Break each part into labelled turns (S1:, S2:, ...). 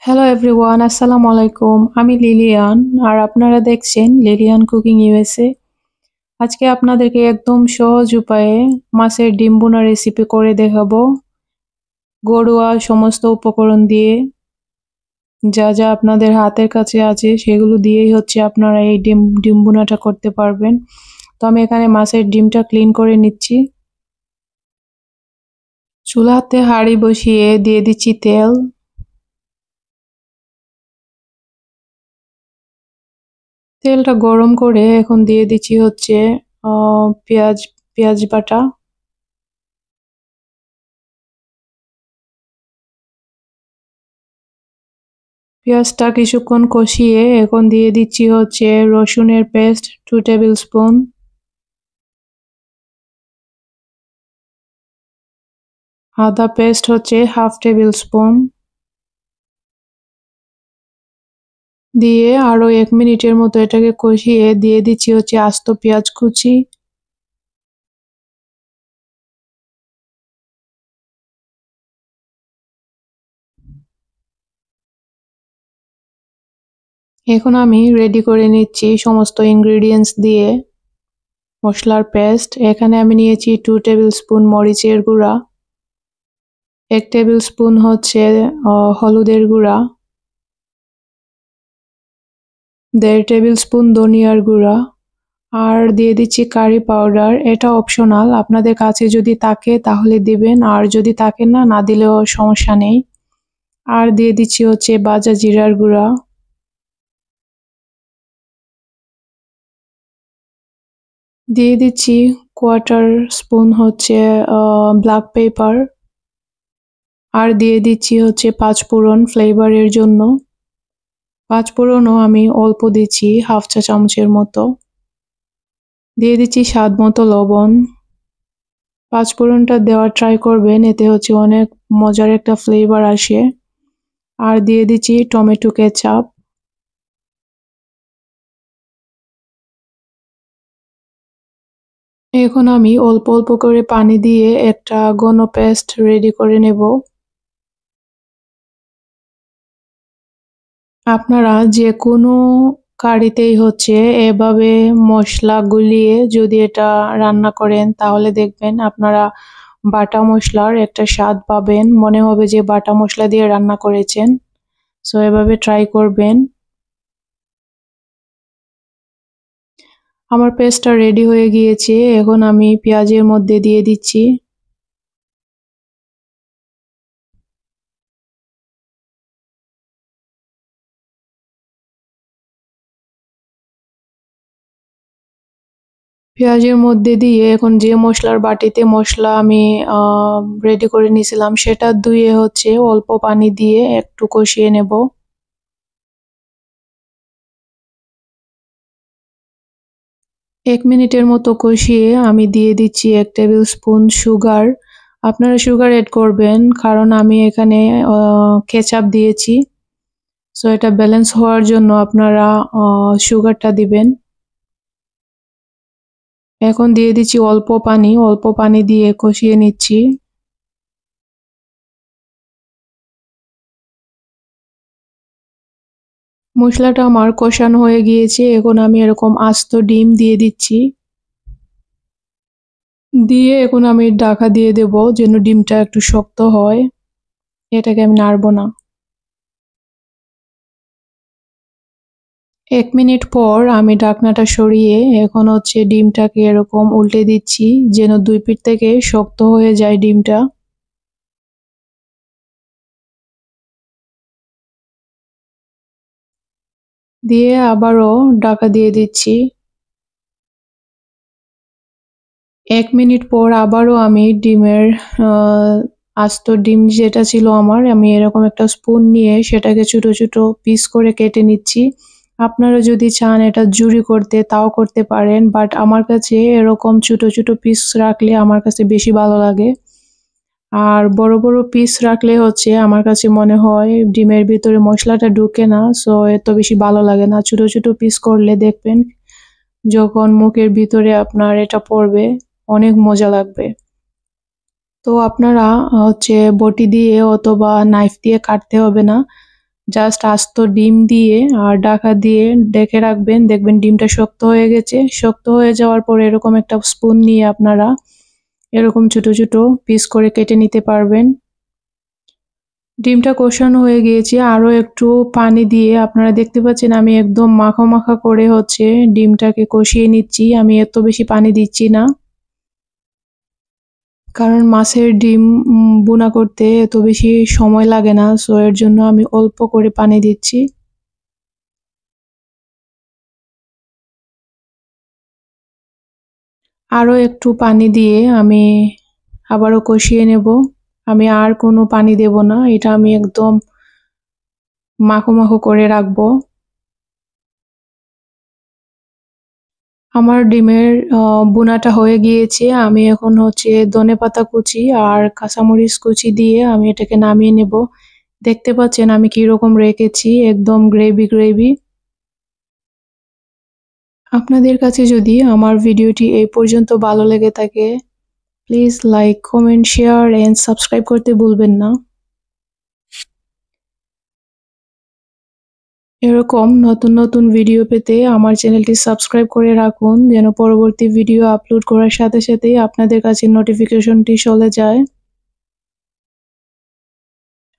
S1: Hello everyone, আসসালামু আলাইকুম। আমি লিলিয়ান আর আপনারা দেখছেন লিলিয়ান কুকিং ইউএসএ। আজকে আপনাদেরকে একদম সহজ উপায়ে মাছের ডিম বোনা রেসিপি করে দেখাবো। ঘরোয়া সমস্ত উপকরণ দিয়ে যা যা আপনাদের হাতের কাছে আছে সেগুলো দিয়েই আপনারা এই ডিম বোনাটা করতে পারবেন। তো আমি এখানে মাছের ডিমটা ক্লিন করে নিচ্ছি। চুলাতে হাঁড়ি বসিয়ে দিয়ে দিচ্ছি তেল। তেলটা গরম করে এখন দিয়ে দিচ্ছি পেঁয়াজ পেঁয়াজ বাটা। পেঁয়াজটা কিছুক্ষণ কষিয়ে এখন দিয়ে দিচ্ছি রসুনের পেস্ট 2 টেবিল স্পুন, আদা পেস্ট 1/2 টেবিল স্পুন দিয়ে আরো 1 মিনিটের মতো এটাকে কষিয়ে দিয়ে দিচ্ছি আস্ত পেঁয়াজ কুচি। এখন আমি রেডি করে নিচ্ছি সমস্ত ইনগ্রেডিয়েন্টস দিয়ে মশলার পেস্ট। এখানে আমি নিয়েছি 2 টেবিল স্পুন মরিচের গুঁড়া, 1 টেবিল স্পুন হলুদের গুঁড়া, 1.5 টেবিল স্পুন ধনিয়ার গুঁড়া, আর দিয়ে দিচ্ছি কারি পাউডার। এটা অপশনাল, আপনাদের কাছে যদি থাকে তাহলে দিবেন, আর যদি থাকে না, না দিলেও সমস্যা নেই। আর দিয়ে দিচ্ছি ভাজা জিরার গুঁড়া। দিয়ে দিচ্ছি 1/4 স্পুন ব্ল্যাক পেপার। আর দিয়ে দিচ্ছি 5 ফোড়ন ফ্লেভারের জন্য। 5 ফোড়নও আমি অল্প দিচ্ছি, 1/2 চা চামচের মতো। দিয়ে দিচ্ছি স্বাদ মতো লবণ। 5 ফোড়নটা দেওয়ার ট্রাই করবেন, এতে অনেক মজার একটা ফ্লেভার আসে। আর দিয়ে দিচ্ছি টমেটো কেচাপ। এখন আমি অল্প অল্প করে পানি দিয়ে একটা ঘন পেস্ট রেডি করে নেব। আপনারা যে কোনো কারিতেই এভাবে মশলা গুলিয়ে যদি এটা রান্না করেন তাহলে দেখবেন আপনারা বাটা মশলার একটা স্বাদ পাবেন, মনে হবে যে বাটা মশলা দিয়ে রান্না করেছেন। সো এভাবে ট্রাই করবেন। আমার পেস্টটা রেডি হয়ে গিয়েছে, এখন আমি পেঁয়াজের মধ্যে দিয়ে দিচ্ছি। পেঁয়াজের মধ্যে দিয়ে এখন যে মশলার বাটিতে মশলা আমি রেডি করে নিয়েছিলাম সেটা ধুয়ে অল্প পানি দিয়ে একটু কষিয়ে নেব। 1 মিনিটের মতো কষিয়ে আমি দিয়ে দিচ্ছি 1 টেবিল স্পুন সুগার। আপনারা সুগার এড করবেন কারণ আমি এখানে কেচাপ দিয়েছি। সো এটা ব্যালেন্স হওয়ার জন্য আপনারা সুগারটা দিবেন। এখন দিয়ে দিচ্ছি অল্প পানি দিয়ে কষিয়ে নিচ্ছি। মশলাটা আমার কষানো হয়ে গিয়েছে, এখন আমি এরকম আস্ত ডিম দিয়ে দিচ্ছি। দিয়ে এখন আমি ঢাকা দিয়ে দেব যেন ডিমটা একটু শক্ত হয়। এটাকে আমি নাড়বো না। 1 মিনিট পর আমি ঢাকনাটা সরিয়ে এখন ডিমটাকে এরকম উল্টে দিচ্ছি যেন 2 পিঠ থেকে শক্ত হয়ে যায় ডিমটা। দিয়ে আবারও ঢাকা দিয়ে দিচ্ছি। 1 মিনিট পর আবারও আমি আস্ত ডিম যেটা ছিল আমি এরকম একটা স্পুন নিয়ে সেটাকে ছোট ছোট পিস করে কেটে নিচ্ছি। আপনারা যদি চান এটা ঝুরি করতে তাও করতে পারেন, বাট আমার কাছে এরকম ছোট ছোট পিস রাখলে আমার কাছে বেশি ভালো লাগে। আর বড় বড় পিস রাখলে আমার কাছে মনে হয় ডিমের ভিতরে মশলাটা ঢুকে না, সো এত বেশি ভালো লাগে না। ছোট ছোট পিস করলে দেখবেন যখন মুখের ভিতরে আপনার এটা পড়বে অনেক মজা লাগবে। তো আপনারা বটি দিয়ে অথবা নাইফ দিয়ে কাটতে হবে না, জাস্ট আস্ত ডিম দিয়ে আর ঢাকা দিয়ে ঢেকে রাখবেন, দেখবেন ডিমটা শক্ত হয়ে গেছে। শক্ত হয়ে যাওয়ার পরে এরকম একটা স্পুন নিয়ে আপনারা এরকম ছোট ছোট পিস করে কেটে নিতে পারবেন। ডিমটা কষানো হয়ে গিয়েছে, আরো একটু পানি দিয়ে আপনারা দেখতে পাচ্ছেন আমি একদম মাখা মাখা করে ডিমটাকে কষিয়ে নিচ্ছি। আমি এত বেশি পানি দিচ্ছি না, কারণ মাছের ডিম ভুনা করতে এত বেশি সময় লাগে না, সো এর জন্য আমি অল্প করে পানি দিচ্ছি। আরো একটু পানি দিয়ে আমি আবারও কষিয়ে নেব। আমি আর কোনো পানি দেব না, এটা আমি একদম মাখো মাখো করে রাখবো। আমার ডিমের ভুনাটা হয়ে গিয়েছে। আমি এখন ধনেপাতা কুচি আর কাঁচামরিচ কুচি দিয়ে আমি এটাকে নামিয়ে নেব। দেখতে পাচ্ছেন আমি কিরকম রেখেছি, একদম গ্রেভি গ্রেভি। আপনাদের কাছে যদি আমার ভিডিওটি এই পর্যন্ত ভালো লেগে থাকে, please like, comment, share and subscribe করতে ভুলবেন না। এরকম নতুন নতুন ভিডিও পেতে আমার চ্যানেলটি সাবস্ক্রাইব করে রাখুন, যেন পরবর্তী ভিডিও আপলোড করার সাথে সাথেই আপনাদের কাছে নোটিফিকেশনটি চলে যায়।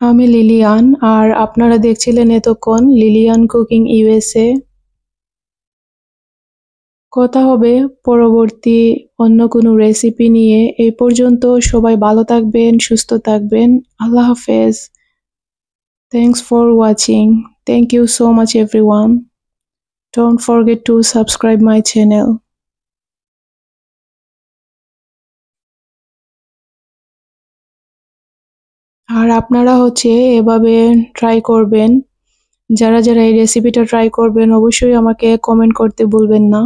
S1: আমি লিলিয়ান, আর আপনারা দেখছিলেন এতক্ষণ লিলিয়ান কুকিং ইউএসএ। কথা হবে পরবর্তী অন্য কোনো রেসিপি নিয়ে। এই পর্যন্ত সবাই ভালো থাকবেন, সুস্থ থাকবেন। আল্লাহ হাফেজ। Thanks for watching. Thank you so much everyone. Don't forget to subscribe my channel. আর আপনারা এভাবে ট্রাই করবেন। যারা যারা এই রেসিপিটা ট্রাই করবেন অবশ্যই আমাকে কমেন্ট করতে ভুলবেন না।